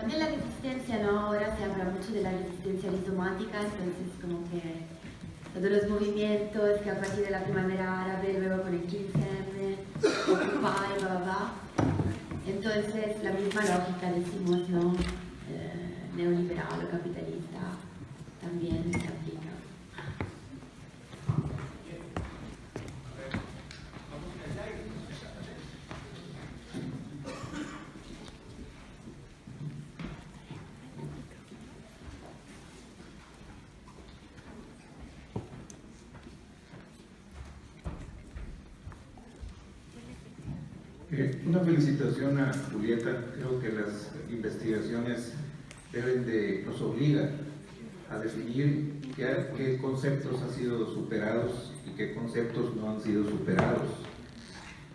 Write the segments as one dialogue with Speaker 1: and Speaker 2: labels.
Speaker 1: también la resistencia, ¿no? Ahora se habla mucho de la resistencia rizomática, entonces como que todos los movimientos que a partir de la primavera árabe, luego con el 15M, Occupy, bla, bla, bla. Entonces la misma lógica, decimos, ¿no? Neoliberal o capitalista también se aplica.
Speaker 2: Una felicitación a Julieta. Creo que las investigaciones nos obligan a definir qué conceptos han sido superados y qué conceptos no han sido superados.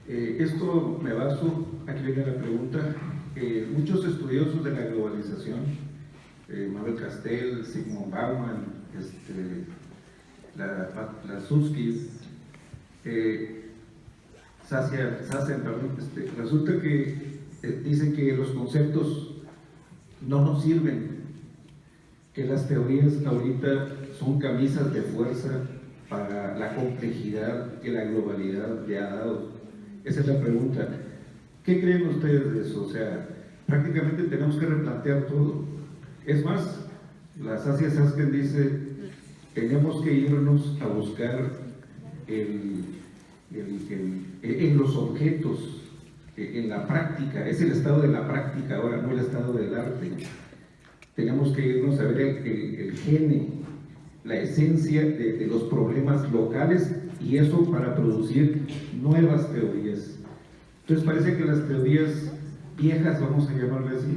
Speaker 2: Esto me baso, aquí viene la pregunta, muchos estudiosos de la globalización, Manuel Castell, Zygmunt Bauman, la Susskind, resulta que dicen que los conceptos no nos sirven, que las teorías ahorita son camisas de fuerza para la complejidad que la globalidad le ha dado. Esa es la pregunta. ¿Qué creen ustedes de eso? O sea, prácticamente tenemos que replantear todo. Es más, la Saskia Susskind dice, tenemos que irnos a buscar en los objetos, en la práctica. Es el estado de la práctica ahora, no el estado del arte. Tenemos que irnos a ver el gene, la esencia de los problemas locales, y eso para producir nuevas teorías. Entonces parece que las teorías viejas, vamos a llamarle así,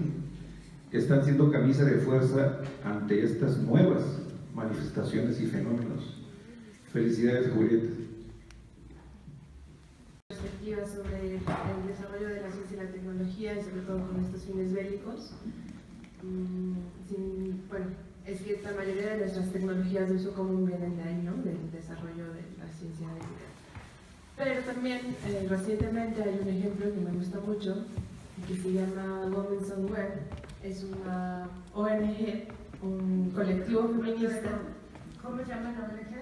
Speaker 2: están siendo camisa de fuerza ante estas nuevas manifestaciones y fenómenos. Felicidades, Julieta.
Speaker 3: Sobre el desarrollo de la ciencia y la tecnología, y sobre todo con estos fines bélicos. Bueno, es que la mayoría de nuestras tecnologías de uso común vienen de ahí, ¿no? Del desarrollo de la ciencia bélica. Pero también recientemente hay un ejemplo que me gusta mucho, que se llama Women's on Web. Es una ONG, un colectivo feminista.
Speaker 4: ¿Cómo se llama la ONG?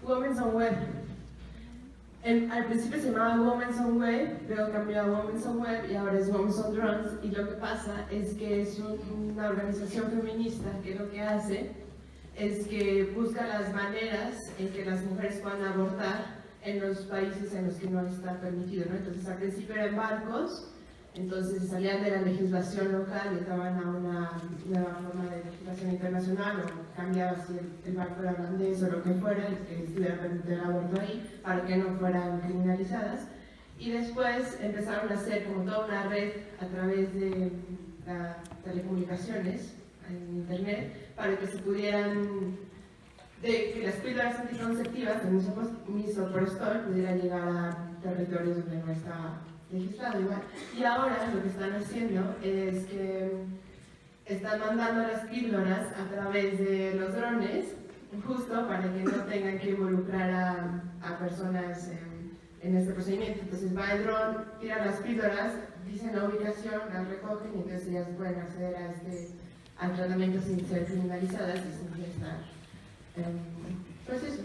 Speaker 3: Women's on Web. Al principio se llamaba Women's on Web, luego cambió a Women's on Web y ahora es Women's on Drones. Y lo que pasa es que es una organización feminista que lo que hace es que busca las maneras en que las mujeres puedan abortar en los países en los que no está permitido, ¿no? Entonces al principio eran barcos, entonces salían de la legislación local y entraban a una nueva forma de legislación internacional, o cambiaba si el barco era holandés o lo que fuera, y que estuviera permitido el aborto ahí, para que no fueran criminalizadas. Y después empezaron a hacer como toda una red a través de las telecomunicaciones, en internet, para que se pudieran, que las píldoras anticonceptivas de misoprostol pudieran llegar a territorios donde no está legislado igual. Y ahora lo que están haciendo es que están mandando las píldoras a través de los drones, justo para que no tengan que involucrar a personas en este procedimiento. Entonces va el dron, tira las píldoras, dicen la ubicación, las recogen, y entonces ellas pueden acceder al tratamiento sin ser criminalizadas y sin estar pues eso.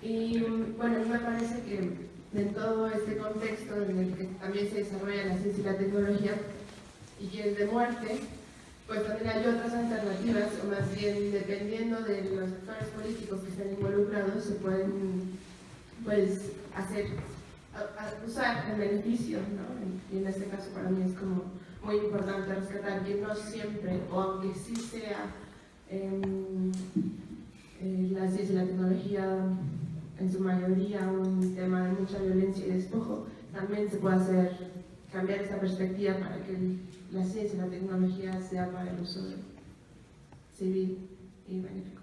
Speaker 3: Y bueno, a mí me parece que en todo este contexto en el que también se desarrolla la ciencia y la tecnología, y que es de muerte, pues también hay otras alternativas, o más bien dependiendo de los actores políticos que estén involucrados, se pueden pues usar en beneficio, ¿no? Y en este caso para mí es como muy importante rescatar que no siempre, o aunque sí sea la ciencia y la tecnología en su mayoría un tema de mucha violencia y despojo, también se puede cambiar esta perspectiva para que la ciencia y la tecnología sea para el uso civil y benéfico.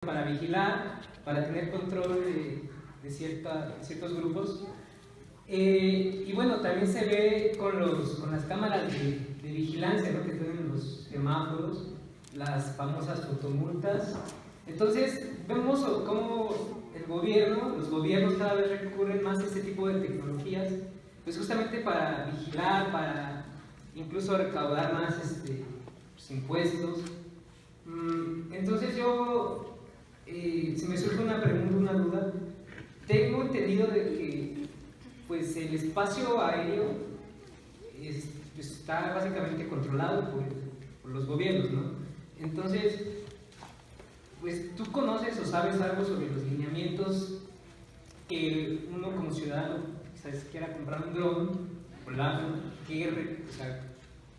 Speaker 5: Para vigilar, para tener control de ciertos grupos. Y bueno, también se ve con las cámaras de vigilancia, ¿no? Que tienen los semáforos, las famosas fotomultas. Entonces vemos cómo los gobiernos cada vez recurren más a este tipo de tecnologías pues justamente para vigilar, para incluso recaudar más pues, impuestos. Entonces yo, si me surge una pregunta, una duda, tengo entendido de que pues el espacio aéreo pues, está básicamente controlado por los gobiernos, ¿no? Entonces, pues tú conoces o sabes algo sobre los lineamientos que uno como ciudadano quizás quiera comprar un dron, volarlo, o sea,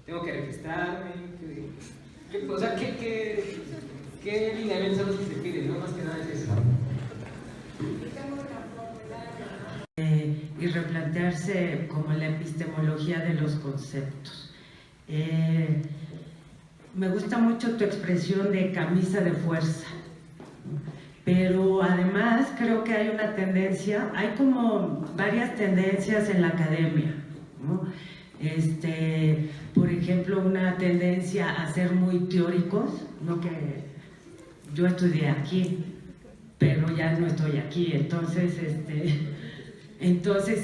Speaker 5: tengo que registrarme, o sea, ¿qué lineamientos son los que se piden? No, más que nada es eso.
Speaker 6: Y replantearse como la epistemología de los conceptos. Me gusta mucho tu expresión de camisa de fuerza, pero además creo que hay una tendencia, hay como varias tendencias en la academia, ¿no? Por ejemplo, una tendencia a ser muy teóricos, ¿no? Que yo estudié aquí, pero ya no estoy aquí, entonces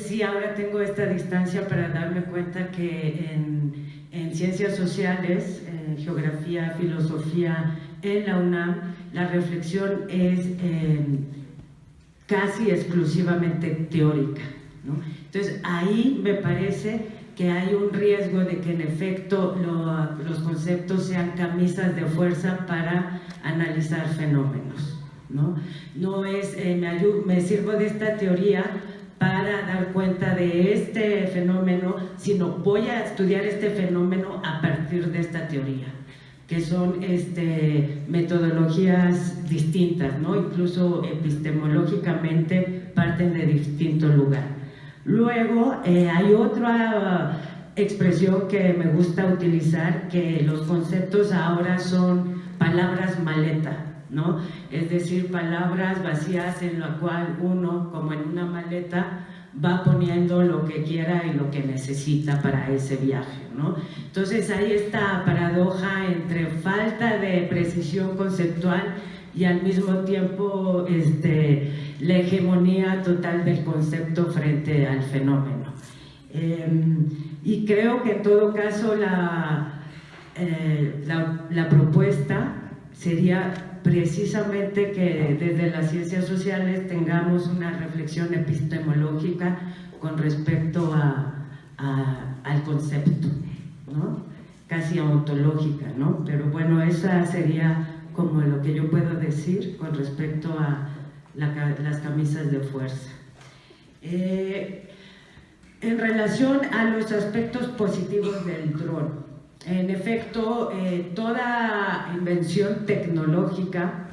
Speaker 6: sí, ahora tengo esta distancia para darme cuenta que en ciencias sociales, en geografía, filosofía, en la UNAM, la reflexión es casi exclusivamente teórica, ¿no? Entonces ahí me parece que hay un riesgo de que en efecto los conceptos sean camisas de fuerza para analizar fenómenos, ¿no? No es, me sirvo de esta teoría para dar cuenta de este fenómeno, sino voy a estudiar este fenómeno a partir de esta teoría, que son metodologías distintas, ¿no? Incluso epistemológicamente parten de distinto lugar. Luego hay otra expresión que me gusta utilizar, que los conceptos ahora son palabras maleta, ¿no? Es decir, palabras vacías en la cual uno, como en una maleta, va poniendo lo que quiera y lo que necesita para ese viaje, ¿no? Entonces hay esta paradoja entre falta de precisión conceptual y al mismo tiempo la hegemonía total del concepto frente al fenómeno. Y creo que en todo caso la propuesta sería precisamente que desde las ciencias sociales tengamos una reflexión epistemológica con respecto al concepto, ¿no? Casi ontológica, ¿no? Pero bueno, esa sería como lo que yo puedo decir con respecto a las camisas de fuerza. En relación a los aspectos positivos del dron, en efecto, toda invención tecnológica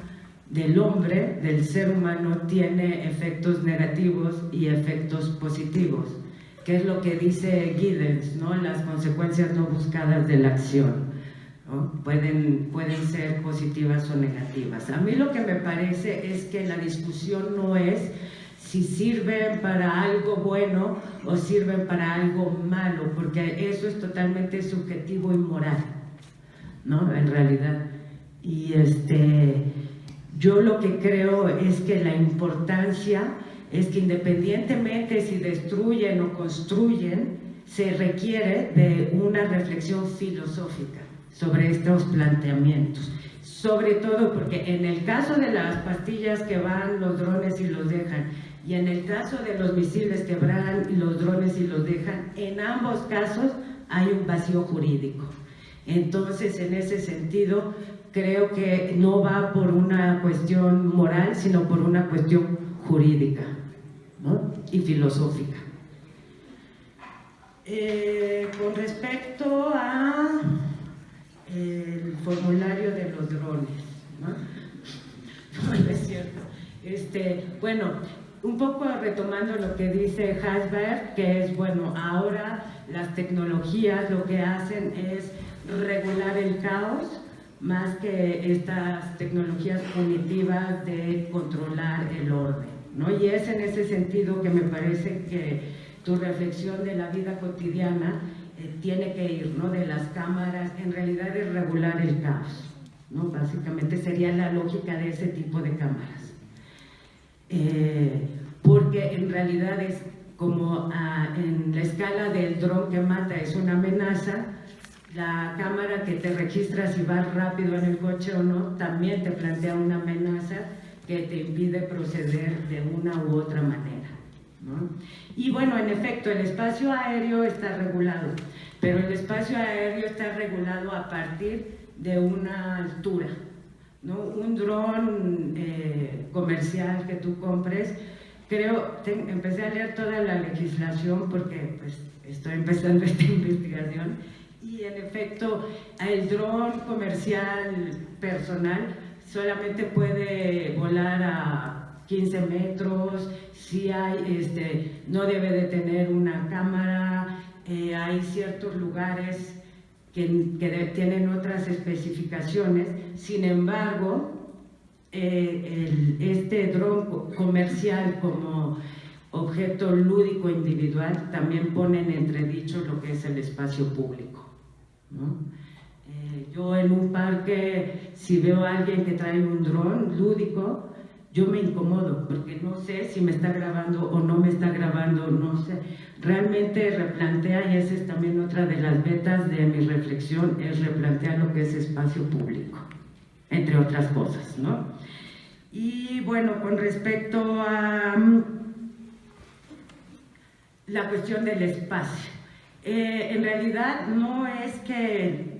Speaker 6: del hombre, del ser humano, tiene efectos negativos y efectos positivos, que es lo que dice Giddens, ¿no? Las consecuencias no buscadas de la acción, ¿no? Pueden ser positivas o negativas. A mí lo que me parece es que la discusión no es si sirven para algo bueno o sirven para algo malo, porque eso es totalmente subjetivo y moral, ¿no? En realidad. Y yo lo que creo es que la importancia es que independientemente si destruyen o construyen, se requiere de una reflexión filosófica sobre estos planteamientos. Sobre todo porque en el caso de las pastillas que van los drones y los dejan, y en el caso de los misiles que van los drones y los dejan, en ambos casos hay un vacío jurídico. Entonces, en ese sentido, creo que no va por una cuestión moral, sino por una cuestión jurídica, ¿no? Y filosófica. Con respecto a el formulario de los drones, ¿no? No es cierto. Bueno, un poco retomando lo que dice Hasberg, que es, bueno, ahora las tecnologías lo que hacen es regular el caos, más que estas tecnologías punitivas de controlar el orden, ¿no? Y es en ese sentido que me parece que tu reflexión de la vida cotidiana tiene que ir, ¿no? De las cámaras, en realidad es regular el caos, ¿no? Básicamente sería la lógica de ese tipo de cámaras. Porque en realidad es como en la escala del dron que mata es una amenaza, la cámara que te registra si vas rápido en el coche o no también te plantea una amenaza que te impide proceder de una u otra manera, ¿no? Y bueno, en efecto, el espacio aéreo está regulado, pero el espacio aéreo está regulado a partir de una altura, ¿no? Un dron comercial que tú compres, empecé a leer toda la legislación porque pues, estoy empezando esta investigación, y en efecto el dron comercial personal solamente puede volar a 15 metros, si hay, no debe de tener una cámara, hay ciertos lugares que tienen otras especificaciones. Sin embargo, este dron comercial como objeto lúdico individual también pone en entredicho lo que es el espacio público, ¿no? Yo en un parque, si veo a alguien que trae un dron lúdico, yo me incomodo porque no sé si me está grabando o no me está grabando, no sé. Realmente replantea, y esa es también otra de las metas de mi reflexión, es replantear lo que es espacio público, entre otras cosas, ¿no? Y bueno, con respecto a la cuestión del espacio, en realidad no es que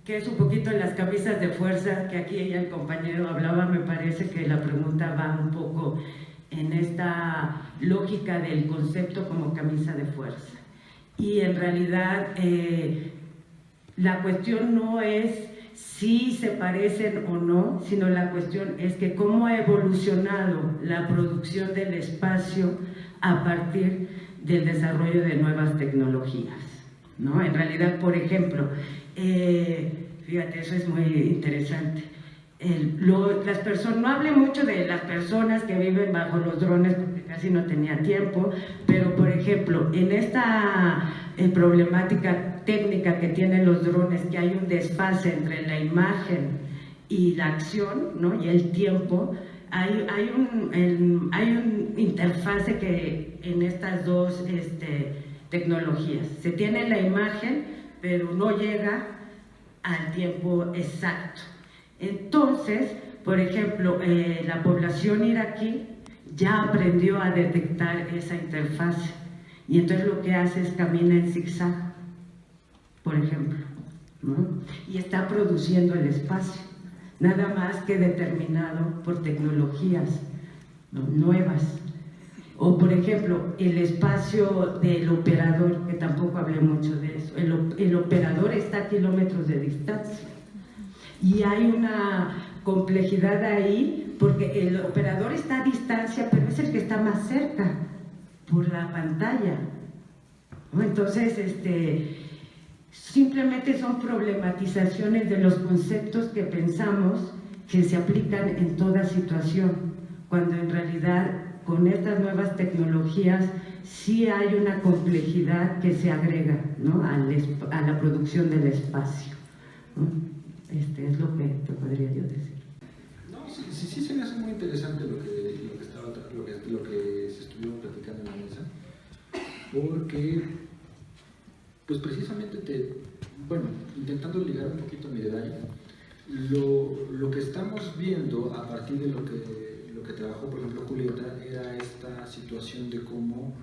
Speaker 6: es un poquito en las camisas de fuerza, que aquí el compañero hablaba, me parece que la pregunta va un poco en esta lógica del concepto como camisa de fuerza. Y en realidad la cuestión no es si se parecen o no, sino la cuestión es que cómo ha evolucionado la producción del espacio a partir del desarrollo de nuevas tecnologías, ¿no? En realidad, por ejemplo, fíjate, eso es muy interesante. Las personas, no hablé mucho de las personas que viven bajo los drones porque casi no tenía tiempo, pero por ejemplo, en esta problemática técnica que tienen los drones, que hay un desfase entre la imagen y la acción, ¿no? Y el tiempo, hay un interfase que en estas dos tecnologías se tiene la imagen, pero no llega al tiempo exacto. Entonces, por ejemplo, la población iraquí ya aprendió a detectar esa interfase, y entonces lo que hace es camina en zigzag, por ejemplo, ¿no? Y está produciendo el espacio, nada más que determinado por tecnologías, ¿no? Nuevas. O por ejemplo, el espacio del operador, que tampoco hablé mucho de eso. El operador está a kilómetros de distancia. Y hay una complejidad ahí, porque el operador está a distancia, pero es el que está más cerca por la pantalla, ¿no? Entonces, simplemente son problematizaciones de los conceptos que pensamos que se aplican en toda situación, cuando en realidad con estas nuevas tecnologías sí hay una complejidad que se agrega, ¿no? a la producción del espacio, ¿no? Es lo que te podría yo decir.
Speaker 2: No, sí se me hace muy interesante lo que se estuvo platicando en la mesa, porque pues precisamente intentando ligar un poquito a mi detalle, lo que estamos viendo a partir de lo que trabajó, por ejemplo, Julieta, era esta situación de cómo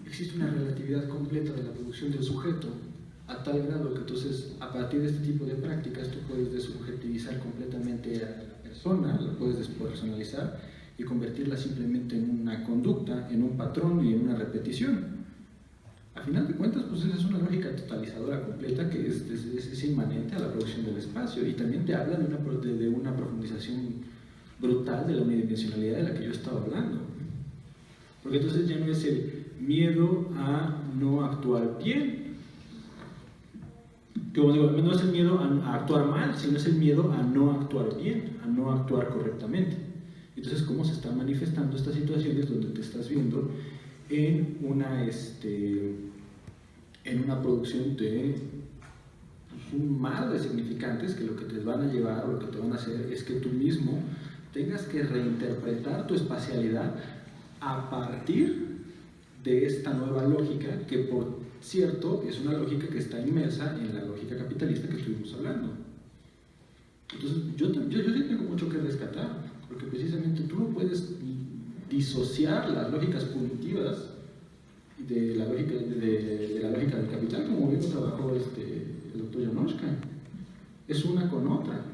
Speaker 2: existe una relatividad completa de la producción del sujeto, a tal grado que entonces, a partir de este tipo de prácticas, tú puedes desubjetivizar completamente a la persona, la puedes despersonalizar y convertirla simplemente en una conducta, en un patrón y en una repetición. A final de cuentas, pues esa es una lógica totalizadora completa que es inmanente a la producción del espacio, y también te habla de una profundización brutal de la unidimensionalidad de la que yo estaba hablando. Porque entonces ya no es el miedo a no actuar bien, como digo, no es el miedo a actuar mal, sino es el miedo a no actuar bien, a no actuar correctamente. Entonces, ¿cómo se están manifestando estas situaciones donde te estás viendo en una producción de un mar de significantes que lo que te van a llevar o lo que te van a hacer es que tú mismo tengas que reinterpretar tu espacialidad a partir
Speaker 7: de esta nueva lógica, que por cierto es una lógica que está inmersa en la lógica capitalista que estuvimos hablando. Entonces yo sí tengo mucho que rescatar, porque precisamente tú no puedes disociar las lógicas punitivas de la lógica, de la lógica del capital, como bien trabajó el doctor Janoschka. Es una con otra.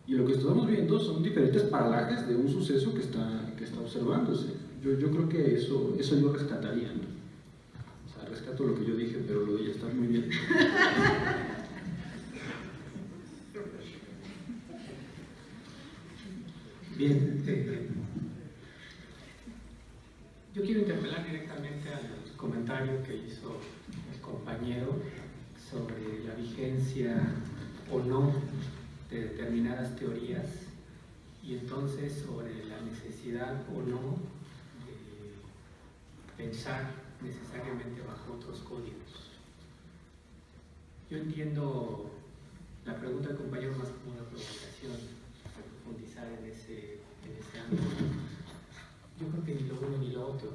Speaker 7: Y lo que estamos viendo son diferentes paralajes de un suceso que está observándose. Yo creo que eso yo rescataría, ¿no? O sea, rescato lo que yo dije, pero lo de ella está muy bien.
Speaker 8: Bien, yo quiero interpelar directamente al comentario que hizo el compañero sobre la vigencia o no de determinadas teorías y entonces sobre la necesidad o no de pensar necesariamente bajo otros códigos. Yo entiendo la pregunta del compañero más como una provocación a profundizar en ese ámbito. Yo creo que ni lo uno ni lo otro.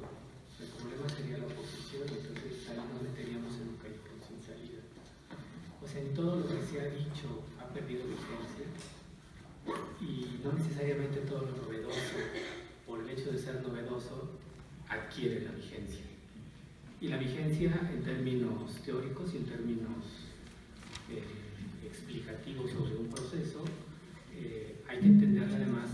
Speaker 8: El problema sería la oposición, entonces ahí nos meteríamos en un callejón sin salida. O sea, en todo lo que se ha dicho ha perdido vigencia y no necesariamente todo lo novedoso, por el hecho de ser novedoso, adquiere la vigencia. Y la vigencia en términos teóricos y en términos explicativos sobre un proceso, hay que entenderla además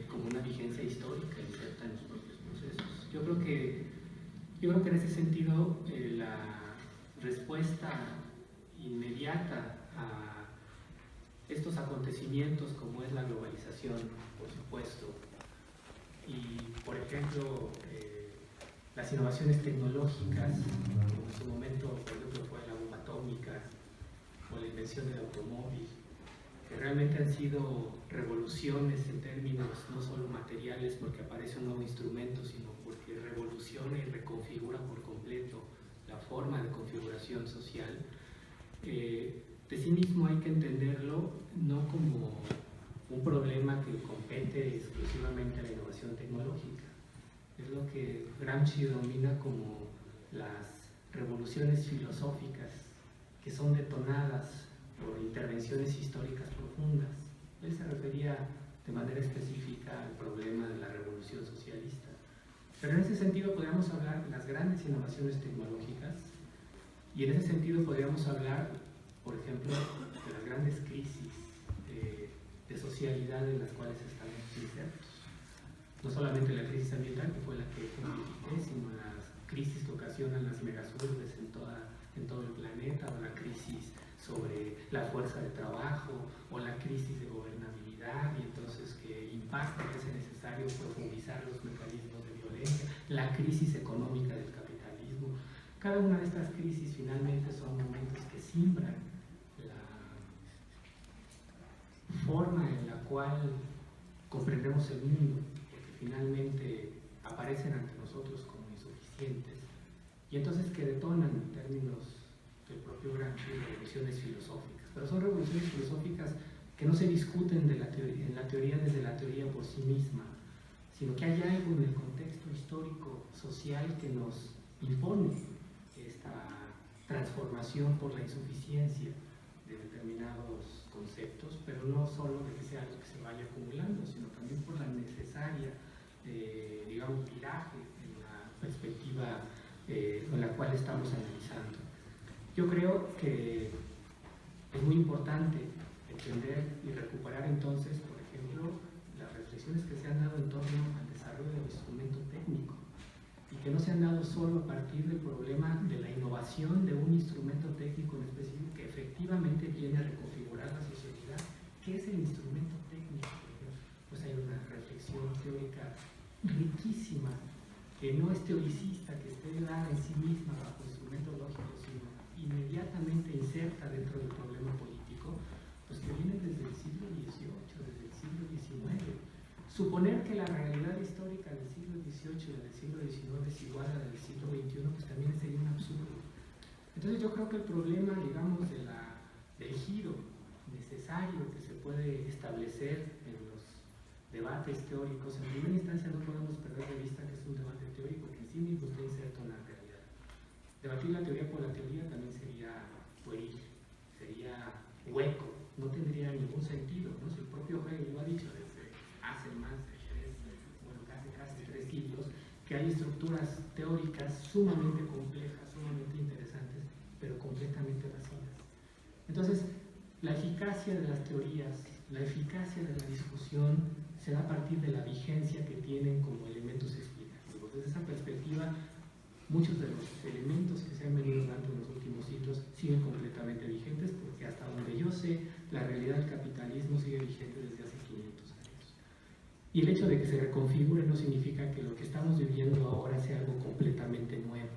Speaker 8: como una vigencia histórica inserta en los propios procesos. Yo creo que en ese sentido la respuesta inmediata a estos acontecimientos como es la globalización, por supuesto, y por ejemplo las innovaciones tecnológicas, como en su momento por ejemplo fue la bomba atómica o la invención del automóvil, que realmente han sido revoluciones en términos no solo materiales porque aparece un nuevo instrumento, sino porque revoluciona y reconfigura por completo la forma de configuración social. De sí mismo hay que entenderlo no como un problema que compete exclusivamente a la innovación tecnológica. Es lo que Gramsci denomina como las revoluciones filosóficas que son detonadas por intervenciones históricas profundas. Él se refería de manera específica al problema de la revolución socialista. Pero en ese sentido podríamos hablar de las grandes innovaciones tecnológicas y en ese sentido podríamos hablar, por ejemplo, de las grandes crisis de socialidad en las cuales estamos insertos. No solamente la crisis ambiental, que fue la que identifiqué, sino las crisis que ocasionan las megasurbes en todo el planeta, o la crisis sobre la fuerza de trabajo, o la crisis de gobernabilidad, y entonces que impacta que es necesario profundizar los mecanismos de violencia, la crisis económica del capitalismo. Cada una de estas crisis finalmente son momentos que simbran la forma en la cual comprendemos el mundo, porque finalmente aparecen ante nosotros como insuficientes, y entonces que detonan en términos del propio Gramsci revoluciones filosóficas. Pero son revoluciones filosóficas que no se discuten en la teoría desde la teoría por sí misma, sino que hay algo en el contexto histórico, social, que nos impone esta transformación por la insuficiencia de determinados conceptos, pero no solo de que sea algo que se vaya acumulando, sino también por la necesaria, digamos, viraje en la perspectiva en la cual estamos analizando. Yo creo que es muy importante entender y recuperar entonces, por ejemplo, las reflexiones que se han dado en torno al desarrollo del instrumento técnico y que no se han dado solo a partir del problema de la innovación de un instrumento técnico en específico que efectivamente viene a reconfigurar la sociedad. ¿Qué es el instrumento técnico? Pues hay una reflexión teórica riquísima que no es teoricista, que esté dada en sí misma bajo instrumentos lógicos, sino inmediatamente inserta dentro del problema político, pues que viene desde el siglo XVIII, desde el siglo XIX. Suponer que la realidad histórica del siglo XVIII y del siglo XIX es igual a la del siglo XXI, pues también sería un absurdo. Entonces yo creo que el problema, digamos, del giro necesario que se puede establecer en los debates teóricos, en primera instancia no podemos perder de vista que es un debate teórico que en sí mismo está inserto en la realidad Debatir la teoría por la teoría también sería pueril, sería hueco, no tendría ningún sentido, ¿no? Si el propio Hegel lo ha dicho desde hace más de casi 3 siglos, que hay estructuras teóricas sumamente complejas, sumamente interesantes, pero completamente vacías. Entonces, la eficacia de las teorías, la eficacia de la discusión se da a partir de la vigencia que tienen como elementos explicativos. Desde esa perspectiva, muchos de los elementos que se han venido dando en los últimos siglos siguen completamente vigentes, porque hasta donde yo sé, la realidad del capitalismo sigue vigente desde hace 500 años. Y el hecho de que se reconfigure no significa que lo que estamos viviendo ahora sea algo completamente nuevo,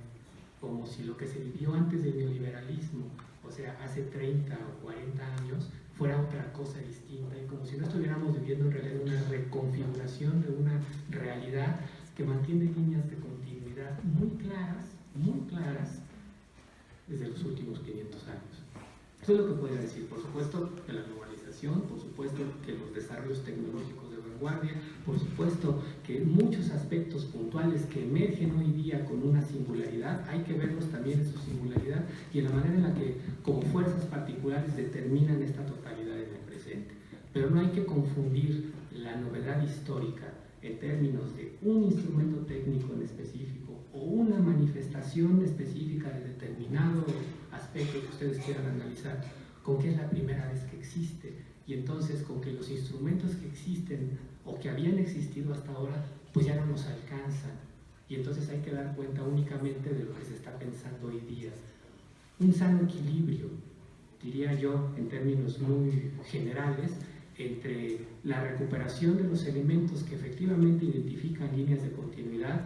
Speaker 8: como si lo que se vivió antes del neoliberalismo, o sea, hace 30 o 40 años, fuera otra cosa distinta, y como si no estuviéramos viviendo en realidad una reconfiguración de una realidad que mantiene líneas de continuidad muy claras, desde los últimos 500 años. Eso es lo que podría decir, por supuesto, de la globalización, por supuesto que los desarrollos tecnológicos de vanguardia, por supuesto que muchos aspectos puntuales que emergen hoy día con una singularidad, hay que verlos también en su singularidad y en la manera en la que como fuerzas particulares determinan esta totalidad en el presente. Pero no hay que confundir la novedad histórica en términos de un instrumento técnico en específico o una manifestación específica de determinado aspecto que ustedes quieran analizar, con que es la primera vez que existe, y entonces con que los instrumentos que existen o que habían existido hasta ahora pues ya no nos alcanzan, y entonces hay que dar cuenta únicamente de lo que se está pensando hoy día. Un sano equilibrio, diría yo en términos muy generales, entre la recuperación de los elementos que efectivamente identifican líneas de continuidad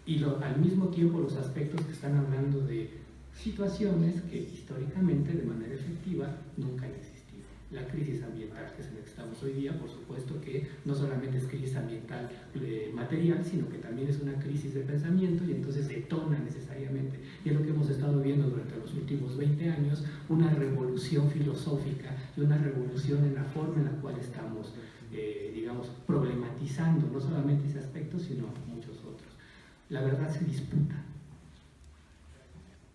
Speaker 8: y al mismo tiempo los aspectos que están hablando de situaciones que históricamente de manera efectiva nunca han existido. La crisis ambiental que es en la que estamos hoy día, por supuesto que no solamente es crisis ambiental material, sino que también es una crisis de pensamiento, y entonces detona necesariamente, y es lo que hemos estado viendo durante los últimos 20 años, una revolución filosófica y una revolución en la forma en la cual estamos, digamos, problematizando no solamente ese aspecto, sino muchos otros. La verdad se disputa.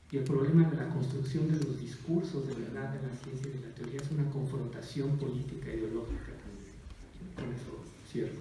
Speaker 8: Y el problema de la construcción de los discursos de verdad de la ciencia y de la teoría es una confrontación política ideológica también. Con eso cierro.